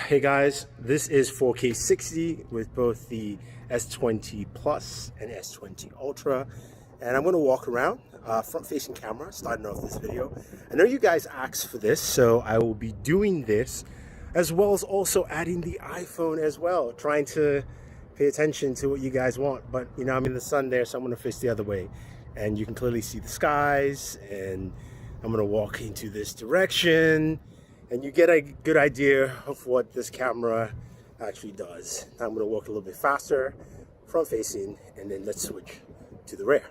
Hey guys, this is 4K 60 with both the S20 Plus and S20 Ultra, and I'm going to walk around front-facing camera starting off this video. I know you guys asked for this, so I will be doing this as well as also adding the iPhone as well, trying to pay attention to what you guys want. But you know, I'm in the sun there, so I'm going to face the other way, and you can clearly see the skies, and I'm going to walk into this direction and you get a good idea of what this camera actually does. Now I'm going to walk a little bit faster, front facing, and then let's switch to the rear.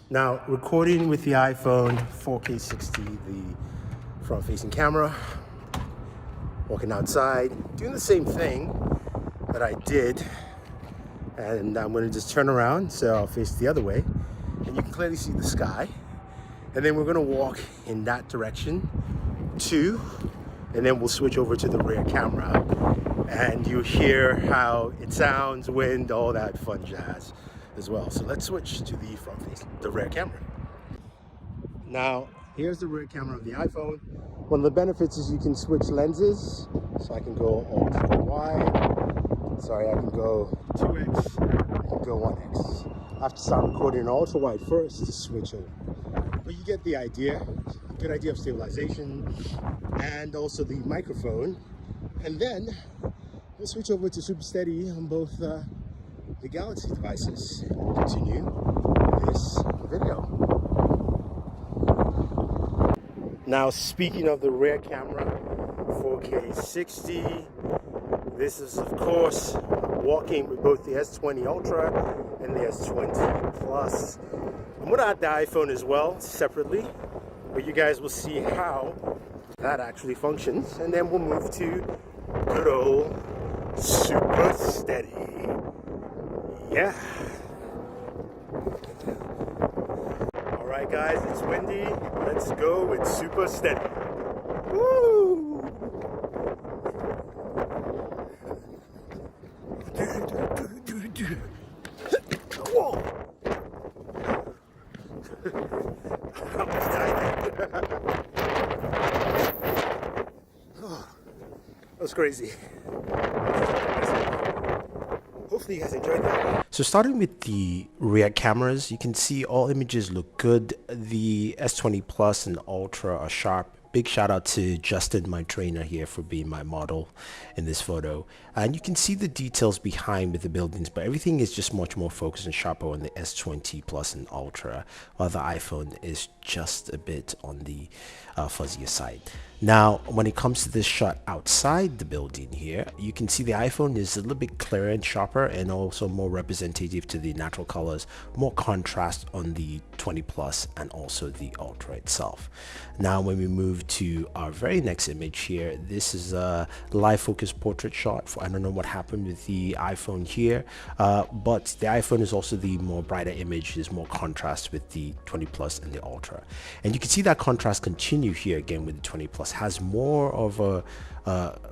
Now, recording with the iPhone 4K 60, the front facing camera, walking outside, doing the same thing that I did, and I'm going to just turn around so I'll face the other way, and you can clearly see the sky, and then we're going to walk in that direction too, and then we'll switch over to the rear camera and you hear how it sounds, wind, all that fun jazz as well. So let's switch to the front face, the rear camera. Now here's the rear camera of the iPhone. One of the benefits is you can switch lenses, so I can go ultra wide, sorry, I can go 2x, I can go 1x. I have to start recording in ultra wide first to switch over, but you get the idea. Good idea of stabilization and also the microphone, and then we'll switch over to super steady on both the Galaxy devices and we'll continue this video. Now, speaking of the rear camera, 4K 60, this is of course walking with both the S20 Ultra and the S20 Plus. I'm going to add the iPhone as well separately, but you guys will see how that actually functions, and then we'll move to good old super steady. Yeah. All right guys, it's windy. Let's go with super steady. Woo! Whoa! That was crazy. Hopefully you guys enjoyed that. So starting with the rear cameras, you can see all images look good. The S20 Plus and Ultra are sharp. Big shout out to Justin, my trainer here, for being my model in this photo. And you can see the details behind with the buildings, but everything is just much more focused and sharper on the S20 Plus and Ultra, while the iPhone is just a bit on the fuzzier side. Now, when it comes to this shot outside the building here, you can see the iPhone is a little bit clearer and sharper and also more representative to the natural colors, more contrast on the 20 Plus and also the Ultra itself. Now, when we move to our very next image here, this is a live focus portrait shot. I don't know what happened with the iPhone here, but the iPhone is also the more brighter image. There's more contrast with the 20 Plus and the Ultra. And you can see that contrast continue here again with the 20 Plus. Has more of a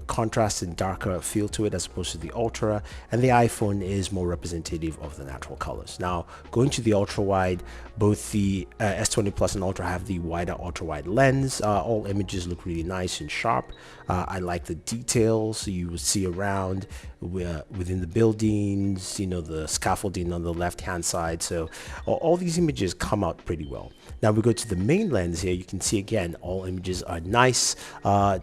contrast and darker feel to it as opposed to the Ultra, and the iPhone is more representative of the natural colors. Now, going to the ultra wide, both the S20 Plus and Ultra have the wider ultra wide lens. All images look really nice and sharp. I like the details you will see around within the buildings, you know, the scaffolding on the left hand side. So all these images come out pretty well. Now we go to the main lens here. You can see again all images are nice,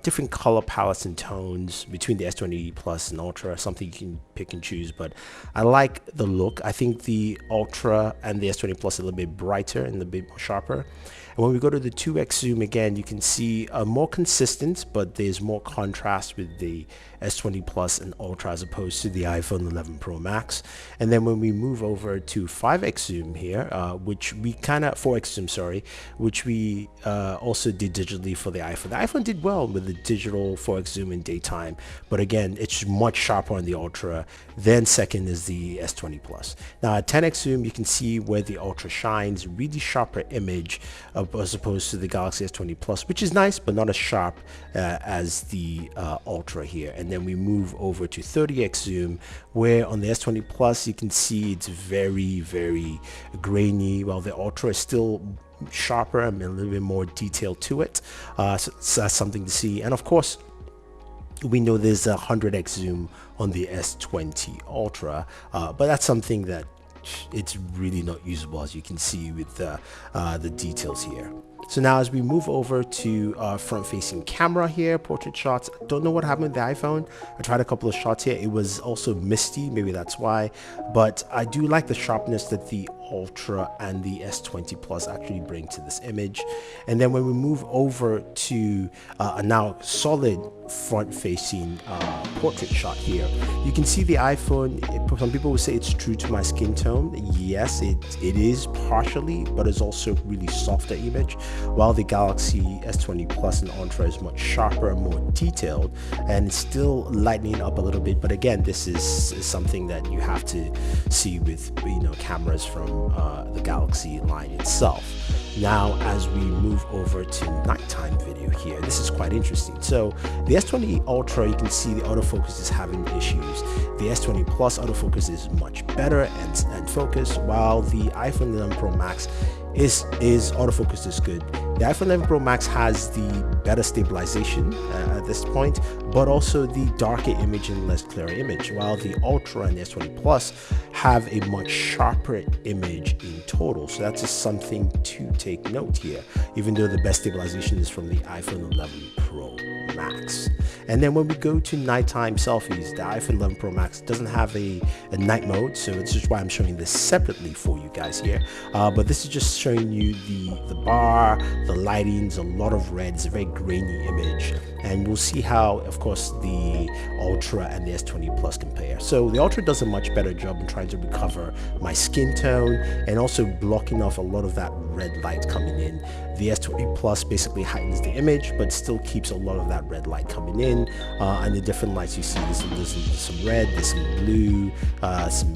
different color palettes and tones between the S20 Plus and Ultra, something you can pick and choose, but I like the look. I think the Ultra and the S20 Plus are a little bit brighter and a bit more sharper. And when we go to the 2x zoom again, you can see more consistent, but there's more contrast with the S20 Plus and Ultra as opposed to the iPhone 11 Pro Max. And then when we move over to 5x zoom here, which we kind of 4x zoom, sorry, which we also did digitally for the iPhone. The iPhone did well with the digital 4x zoom in daytime, but again, it's much sharper on the Ultra. Then second is the S20 Plus. Now at 10x zoom, you can see where the Ultra shines, really sharper image as opposed to the Galaxy S20 Plus, which is nice, but not as sharp as the Ultra here. And then we move over to 30x zoom, where on the S20 Plus, you can see it's very, very grainy, while the Ultra is still sharper and a little bit more detail to it. So that's something to see. And of course, We know there's a 100x zoom on the S20 Ultra, but that's something that it's really not usable, as you can see with the details here. So now as we move over to front-facing camera here, portrait shots, don't know what happened with the iPhone. I tried a couple of shots here. It was also misty, maybe that's why, but I do like the sharpness that the Ultra and the S20 Plus actually bring to this image. And then when we move over to a now solid front-facing portrait shot here, you can see the iPhone. Some people would say it's true to my skin tone. Yes, it is partially, but it's also really softer image, while the Galaxy S20 Plus and Ultra is much sharper and more detailed, and it's still lightening up a little bit. But again, this is something that you have to see with cameras from the Galaxy line itself. Now, as we move over to nighttime video here, this is quite interesting. So the S20 Ultra, you can see the autofocus is having issues. The S20 Plus autofocus is much better and focus, while the iPhone 11 Pro Max is autofocus is good. The iPhone 11 Pro Max has the better stabilization at this point, but also the darker image and less clearer image, while the Ultra and the S20 Plus have a much sharper image in total. So that's just something to take note here, even though the best stabilization is from the iPhone 11 Pro Max. And then when we go to nighttime selfies, the iPhone 11 Pro Max doesn't have a night mode, so it's just why I'm showing this separately for you guys here. But this is just showing you the bar, the lighting's a lot of red, it's a very grainy image, and we'll see how, of course, the Ultra and the S20 Plus compare. So the Ultra does a much better job in trying to recover my skin tone and also blocking off a lot of that red light coming in. The S20 Plus basically heightens the image, but still keeps a lot of that red light coming in. And the different lights you see, there's some red, there's some blue, some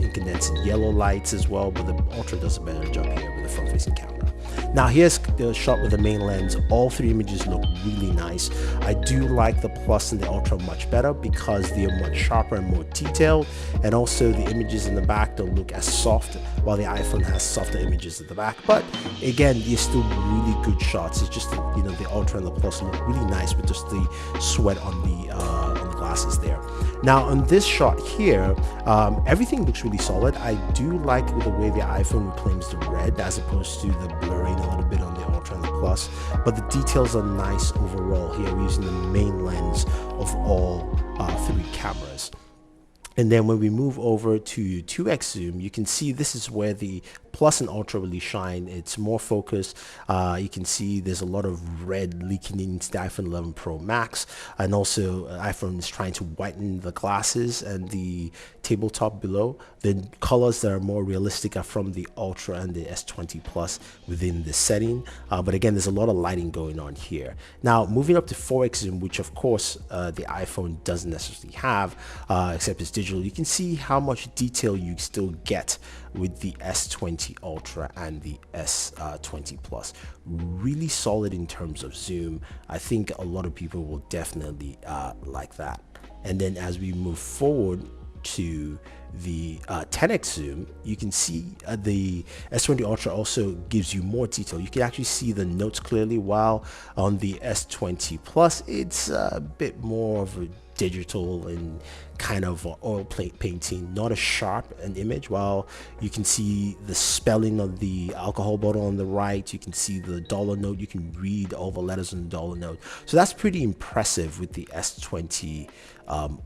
incandescent yellow lights as well, but the Ultra does a better job here with the front-facing camera. Now here's the shot with the main lens. All three images look really nice. I do like the Plus and the Ultra much better because they are much sharper and more detailed, and also the images in the back don't look as soft, while the iPhone has softer images at the back. But again, they're still really good shots. It's just the Ultra and the Plus look really nice with just the sweat on the glasses there. Now on this shot here, everything looks really solid. I do like the way the iPhone reclaims the red as opposed to the blurring a little bit on the Ultra and the Plus, but the details are nice overall here. We're using the main lens of all three cameras. And then when we move over to 2x zoom, you can see this is where the Plus and Ultra really shine. It's more focused. You can see there's a lot of red leaking into the iPhone 11 Pro Max, and also iPhone is trying to whiten the glasses and the tabletop below. The colors that are more realistic are from the Ultra and the S20 Plus within the setting, but again, there's a lot of lighting going on here. Now moving up to 4x zoom, which of course the iPhone doesn't necessarily have, except it's digital. You can see how much detail you still get with the S20 Ultra and the S20 Plus. Really solid in terms of zoom. I think a lot of people will definitely like that. And then as we move forward to the 10x zoom, you can see the S20 Ultra also gives you more detail. You can actually see the notes clearly, while on the S20 Plus it's a bit more of a digital and kind of oil painting, not as sharp an image. While you can see the spelling of the alcohol bottle on the right, you can see the dollar note, you can read all the letters on the dollar note. So that's pretty impressive with the S20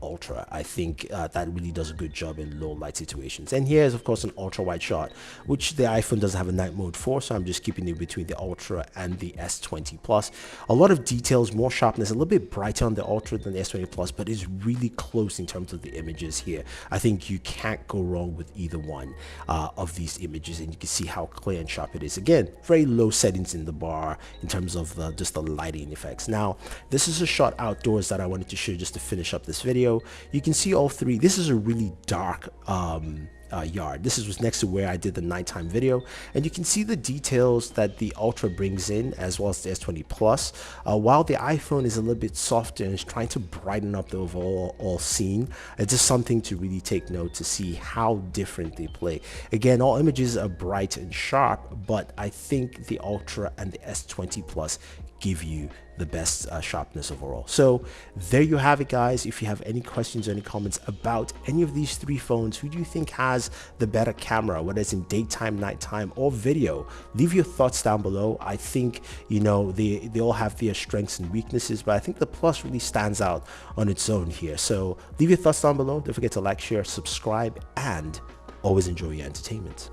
Ultra. I think that really does a good job in low light situations. And here is of course an ultra wide shot, which the iPhone doesn't have a night mode for, so I'm just keeping it between the Ultra and the S20 Plus. A lot of details, more sharpness, a little bit brighter on the Ultra than the S20 Plus, but it's really close in terms of the images here. I think you can't go wrong with either one of these images, and you can see how clear and sharp it is. Again, very low settings in the bar in terms of just the lighting effects. Now this is a shot outdoors that I wanted to show just to finish up this video. You can see all three. This is a really dark yard. This was next to where I did the nighttime video, and you can see the details that the Ultra brings in as well as the S20 Plus, while the iPhone is a little bit softer and is trying to brighten up the overall scene. It's just something to really take note to see how different they play. Again, all images are bright and sharp, but I think the Ultra and the S20 Plus give you the best sharpness overall. So there you have it, guys. If you have any questions or any comments about any of these three phones, who do you think has the better camera, whether it's in daytime, nighttime, or video? Leave your thoughts down below. I think, you know, they all have their strengths and weaknesses, but I think the Plus really stands out on its own here. So leave your thoughts down below. Don't forget to like, share, subscribe, and always enjoy your entertainment.